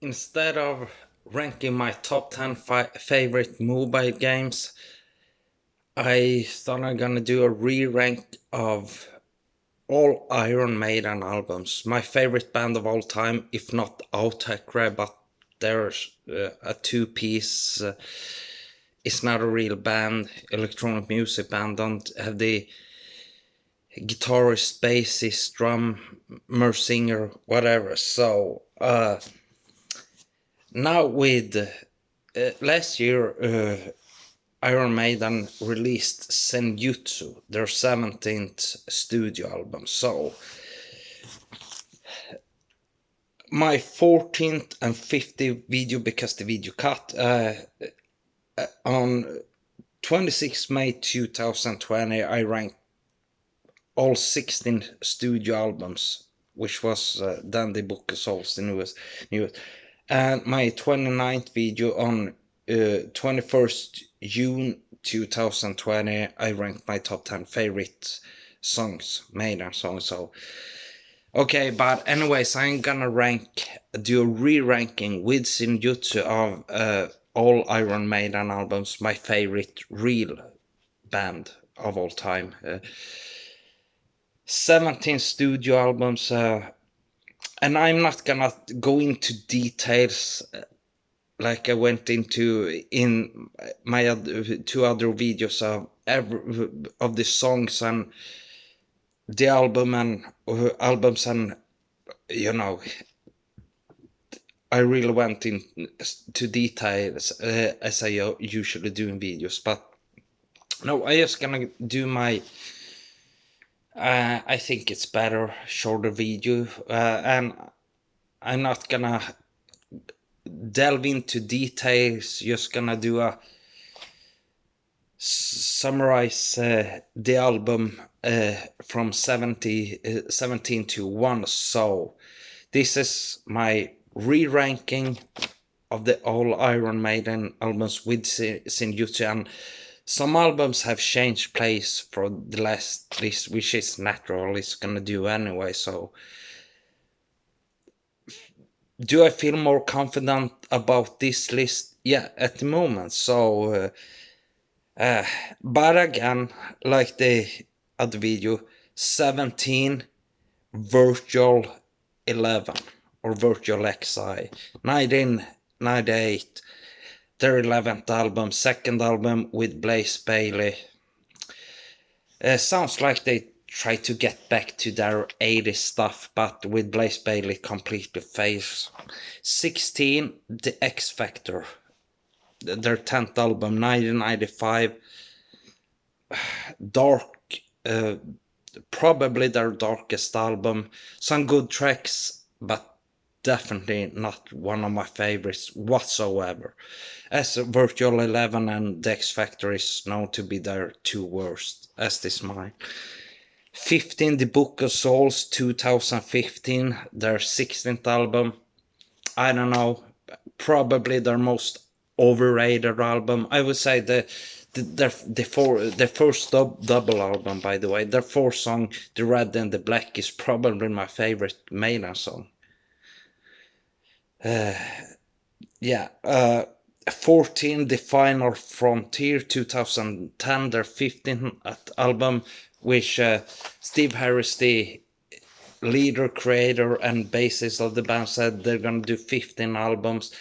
Instead of ranking my top 10 favorite mobile games, I thought I'm gonna do a re-rank of all Iron Maiden albums. My favorite band of all time, if not Outakra, but there's a two-piece. It's not a real band, electronic music band. Don't have the guitarist, bassist, drummer, singer, whatever. So now with last year, Iron Maiden released Senjutsu, their 17th studio album. So my 14th and 50th video, because the video cut on 26 May 2020, I ranked all 16 studio albums, which was then the Book of Souls, the newest. And my 29th video on 21st June 2020, I ranked my top 10 favorite songs, Maiden songs. So okay, but anyways, I'm gonna do a re-ranking with Senjutsu of all Iron Maiden albums, my favorite real band of all time. 17 studio albums, and I'm not gonna go into details like I went into in my two other videos of the songs and the albums, and I really went into details as I usually do in videos. But no, I just gonna do my I think it's better shorter video, and I'm not gonna delve into details, just gonna do a summarize the album from 17 to 1. So this is my re-ranking of the all Iron Maiden albums with Senjutsu, and some albums have changed place for the last list, which is natural, it's gonna do anyway. So do I feel more confident about this list? Yeah, at the moment. So but again, like the other video, 17 virtual 11 or virtual XI, 1998, their 11th album, second album with Blaze Bayley. Sounds like they try to get back to their 80s stuff, but with Blaze Bayley completely fails. 16, The X Factor, their 10th album, 1995. Dark, probably their darkest album. Some good tracks, but definitely not one of my favorites whatsoever. As Virtual 11 and The X Factor is known to be their two worst, as is mine. 15, The Book of Souls, 2015, their 16th album. I don't know, probably their most overrated album. I would say their first double album, by the way. Their fourth song, The Red and the Black, is probably my favorite Maiden song. 14, The Final Frontier, 2010, their 15th album, which Steve Harris, the leader, creator, and bassist of the band, said they're gonna do 15 albums.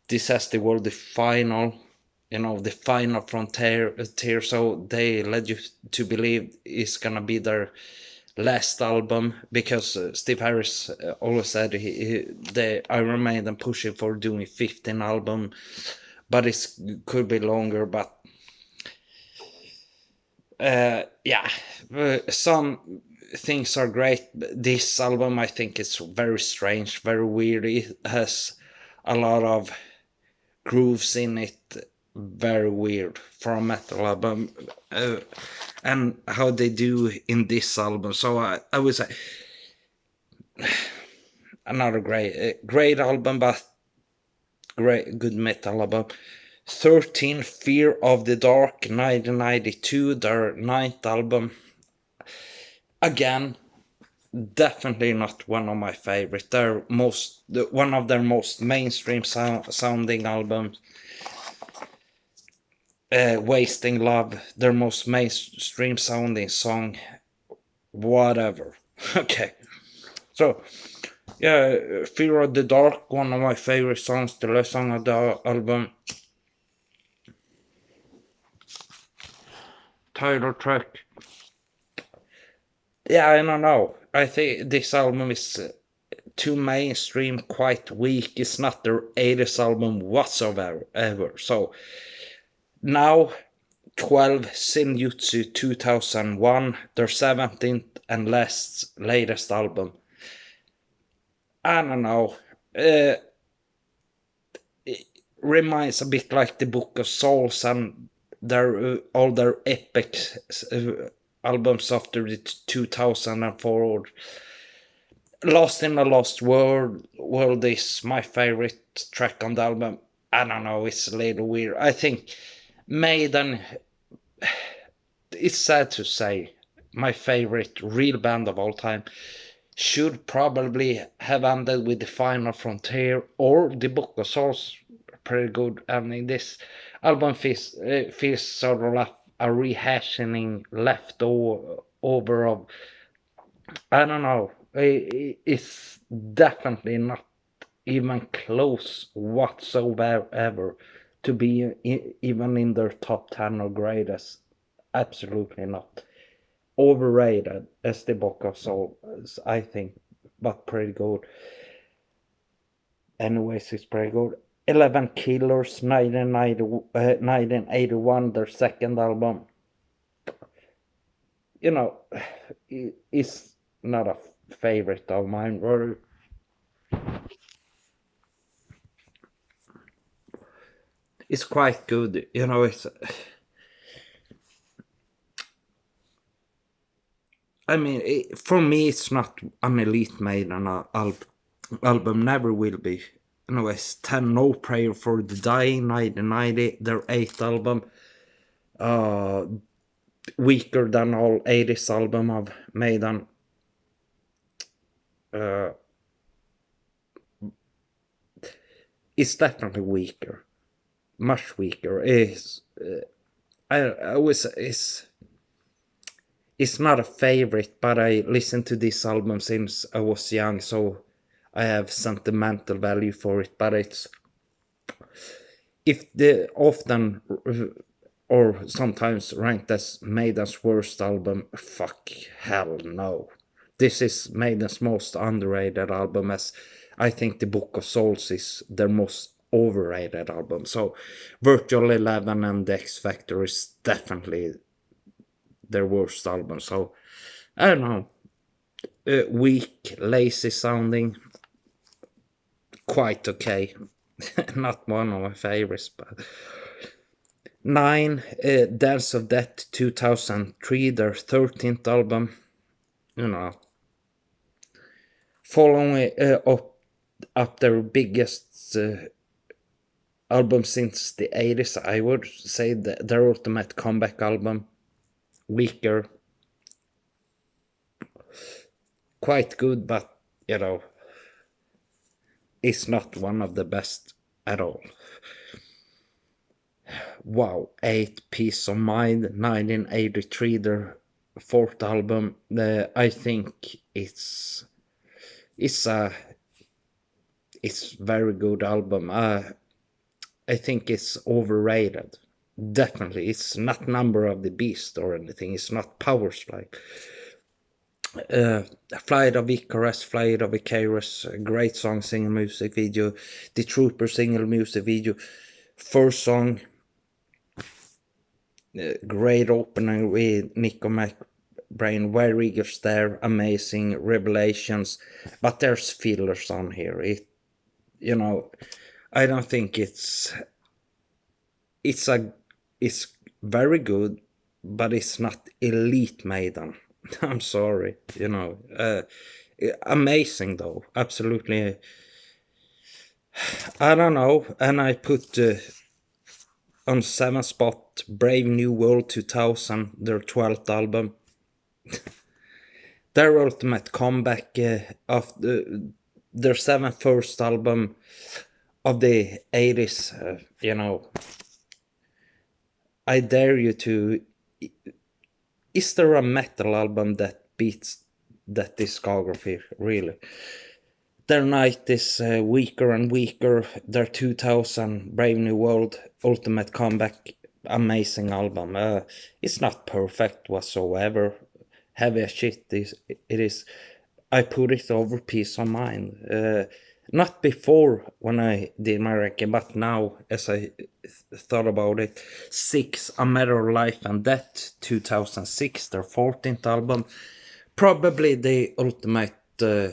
This has the word the final, the final frontier, so they led you to believe it's gonna be their last album, because Steve Harris always said the Iron Maiden pushing for doing 15 album, but it could be longer. But some things are great. This album, I think it's very strange, very weird. It has a lot of grooves in it, very weird for a metal album, and how they do in this album. So I would say another great album, but good metal album. 13, Fear of the Dark, 1992, their 9th album. Again, definitely not one of my favorite. They're one of their most mainstream sounding albums. Wasting Love, their most mainstream sounding song, whatever. Okay, so yeah, Fear of the Dark, one of my favorite songs, the last song of the album. Title track. Yeah, I don't know. I think this album is too mainstream, quite weak. It's not their 80s album whatsoever. So now 12 Senjutsu 2001, their 17th and latest album. I don't know. It reminds a bit like the Book of Souls and all their epic albums after the 2004. Lost in a Lost World is my favorite track on the album. I don't know, it's a little weird. I think Maiden, it's sad to say, my favorite real band of all time, should probably have ended with the Final Frontier or the Book of Souls. Pretty good ending. This album feels sort of like a rehashing leftover of, I don't know. It's definitely not even close whatsoever to be even in their top 10 or greatest. Absolutely not. Overrated as the Book of Souls, I think, but pretty good. Anyways, it's pretty good. 11 Killers, 1981, their second album. You know, it's not a favorite of mine. It's quite good. You know, it's. I mean, for me, it's not an elite Maiden album. Never will be. You know, it's 10 No Prayer for the Dying, 1990, their 8th album. Weaker than all 80s album of Maiden. It's definitely weaker, much weaker. It's not a favorite, but I listened to this album since I was young, so I have sentimental value for it. But it's often or sometimes ranked as Maiden's worst album. Fuck, hell no. This is Maiden's most underrated album, as I think the Book of Souls is their most overrated album. So Virtual 11 and the X Factor is definitely their worst album. So I don't know. Weak, lazy sounding, quite okay. Not one of my favorites, but 9, Dance of Death 2003, their 13th album. You know, following up their biggest album since the 80s, I would say their ultimate comeback album. Weaker, quite good, but you know, it's not one of the best at all. Wow, 8, Peace of Mind, 1983, their 4th album. I think it's very good album. I think it's overrated. Definitely, it's not Number of the Beast or anything. It's not Power Strike. Flight of Icarus, great song, single music video. The Trooper single music video. First song, great opening with Nico McBrain, very good there, amazing revelations, but there's fillers on here. You know, I don't think it's very good, but it's not elite Maiden. I'm sorry, you know. Amazing though, absolutely. I don't know, and I put on 7th spot Brave New World 2000, their 12th album. their ultimate comeback of their seventh first album of the 80s. I dare you to. Is there a metal album that beats that discography, really? Their night is weaker and weaker. Their 2000 Brave New World ultimate comeback, amazing album. It's not perfect whatsoever. Heavy as shit it is. I put it over Peace of Mind. Not before when I did my ranking, but now as I thought about it. 6, A Matter of Life and Death, 2006, their 14th album. Probably the ultimate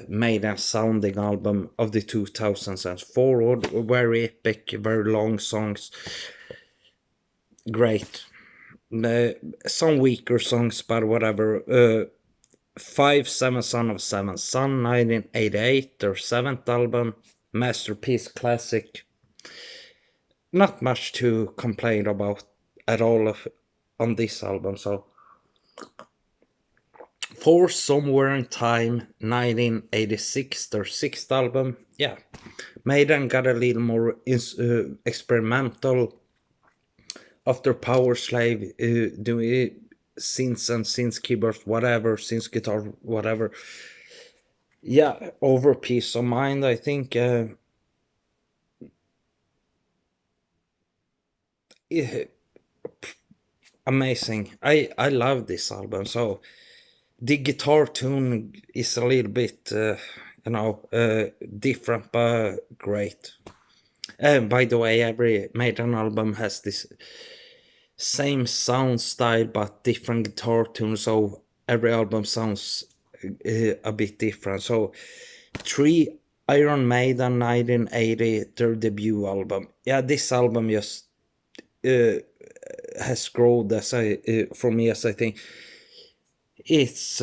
Maiden sounding album of the 2000s and forward. Very epic, very long songs. Great. Some weaker songs, but whatever. 5, 7 Son of 7 Son, 1988, their 7th album. Masterpiece classic. Not much to complain about at all on this album, so. For Somewhere in Time, 1986, their 6th album. Yeah, Maiden got a little more experimental after Power Slave, doing synths and synth keyboards, whatever, synth guitar, whatever. Yeah, over Peace of Mind, I think. Amazing. I love this album. So the guitar tune is a little bit, different, but great. By the way, every Maiden album has this same sound style but different guitar tune, so every album sounds a bit different. So 3, Iron Maiden, 1980, their debut album. Yeah, this album just has grown as for me, as I think it's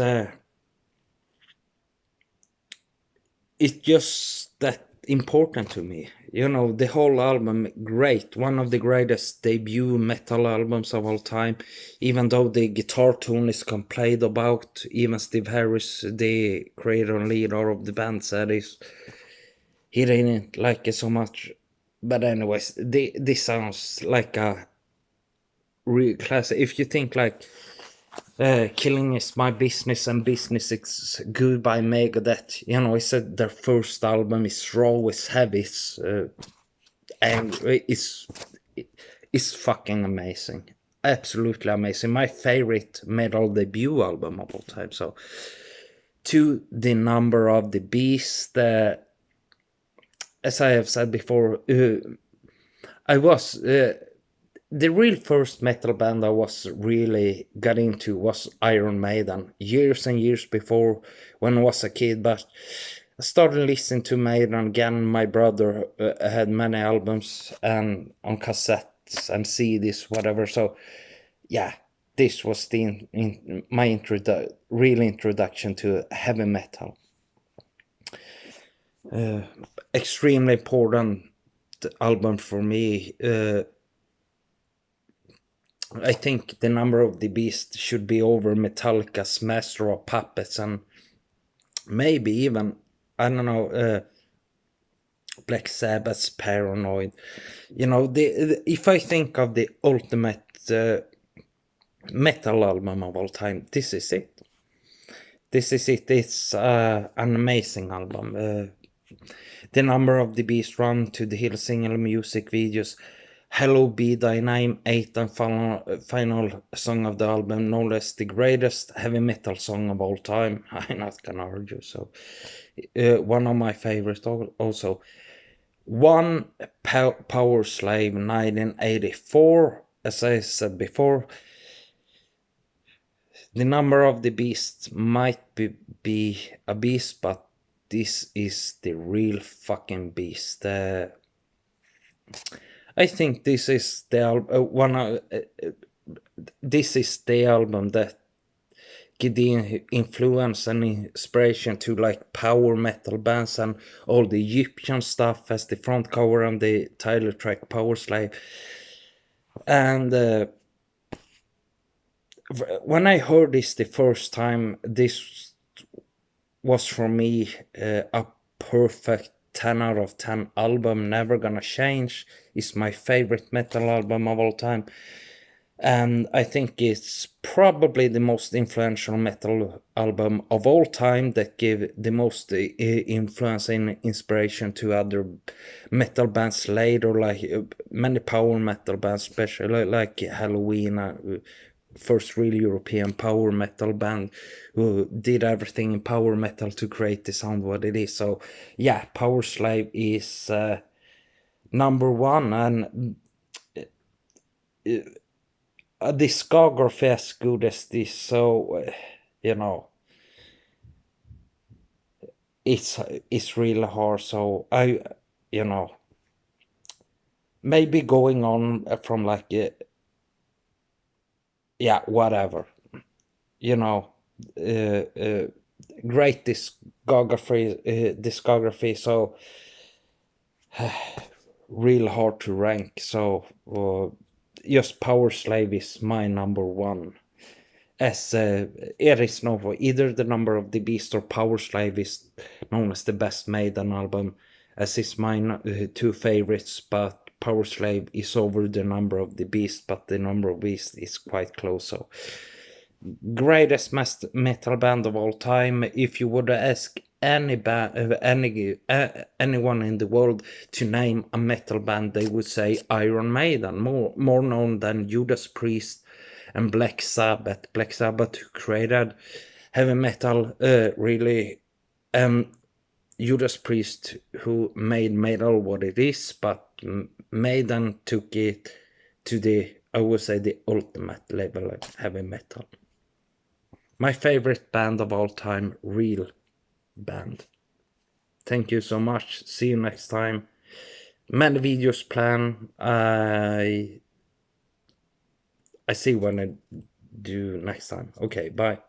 just that important to me. The whole album, great. One of the greatest debut metal albums of all time. Even though the guitar tune is complained about, even Steve Harris, the creator and leader of the band, said he didn't like it so much. But anyways, this sounds like a real classic. If you think like Killing Is My Business and Business Is Good by Megadeth, it's their first album. It's raw, it's heavy, and it's fucking amazing. Absolutely amazing. My favorite metal debut album of all time. So, to the Number of the Beast, as I have said before, I was the real first metal band I was really got into was Iron Maiden, years and years before, when I was a kid. But I started listening to Maiden again. My brother had many albums and on cassettes and CDs, whatever. So yeah, this was my real introduction to heavy metal. Extremely important album for me. I think the Number of the Beast should be over Metallica's Master of Puppets, and maybe even, I don't know, Black Sabbath's Paranoid. If I think of the ultimate metal album of all time, this is it. This is it. It's an amazing album. The Number of the Beast, Run to the Hill single music videos, Hello Be Thy Name, 8th and final song of the album, no less the greatest heavy metal song of all time. I'm not gonna argue. So, one of my favorites also. 1, Power Slave, 1984. As I said before, the Number of the Beast might be a beast, but this is the real fucking beast. I think this is the this is the album that give the influence and inspiration to like power metal bands and all the Egyptian stuff as the front cover and the title track Power Slave. And when I heard this the first time, this was for me a perfect 10 out of 10 album. Never Gonna Change is my favorite metal album of all time. And I think it's probably the most influential metal album of all time that gave the most influence and inspiration to other metal bands later, like many power metal bands, especially like Halloween, first real European power metal band who did everything in power metal to create the sound what it is. So yeah, Power Slave is number one, and a discography as good as this, so you know, it's really hard. So I, you know, maybe going on from like yeah, whatever, you know, great discography, so real hard to rank. So just Power Slave is my number one, as it is known for. Either the Number of the Beast or Power Slave is known as the best Maiden album, as is my two favorites, but Power Slave is over the Number of the Beast, but the Number of Beast is quite close. So greatest metal band of all time. If you would ask any band, anyone in the world to name a metal band, they would say Iron Maiden, more known than Judas Priest and Black Sabbath. Black Sabbath, who created heavy metal, really. Judas Priest, who made metal what it is, but Maiden took it to the, I would say, the ultimate level of heavy metal. My favorite band of all time, real band. Thank you so much. See you next time. Many videos planned. I see when I do next time. Okay, bye.